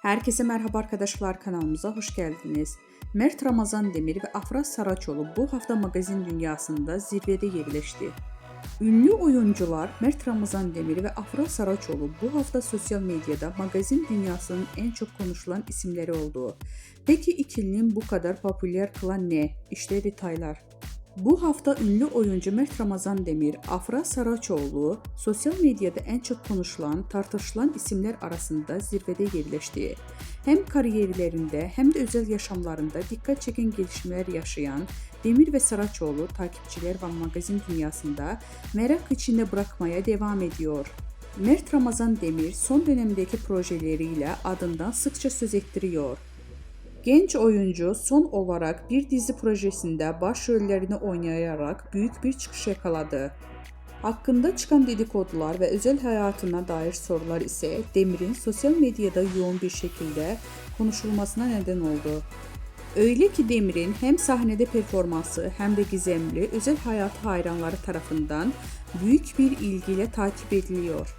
Herkese merhaba arkadaşlar, kanalımıza hoş geldiniz. Mert Ramazan Demir ve Afra Saraçoğlu bu hafta magazin dünyasında zirvede yerleşti. Ünlü oyuncular Mert Ramazan Demir ve Afra Saraçoğlu bu hafta sosyal medyada magazin dünyasının en çok konuşulan isimleri oldu. Peki ikilinin bu kadar popüler kılan ne? İşte detaylar. Bu hafta ünlü oyuncu Mert Ramazan Demir, Afra Saraçoğlu sosyal medyada en çok konuşulan, tartışılan isimler arasında zirvede yerleşti. Hem kariyerlerinde hem de özel yaşamlarında dikkat çeken gelişmeler yaşayan Demir ve Saraçoğlu takipçiler ve magazin dünyasında merak içinde bırakmaya devam ediyor. Mert Ramazan Demir son dönemdeki projeleriyle adından sıkça söz ettiriyor. Genç oyuncu son olarak bir dizi projesinde başrollerini oynayarak büyük bir çıkış yakaladı. Hakkında çıkan dedikodular ve özel hayatına dair sorular ise Demir'in sosyal medyada yoğun bir şekilde konuşulmasına neden oldu. Öyle ki Demir'in hem sahnede performansı hem de gizemli özel hayatı hayranları tarafından büyük bir ilgiyle takip ediliyor.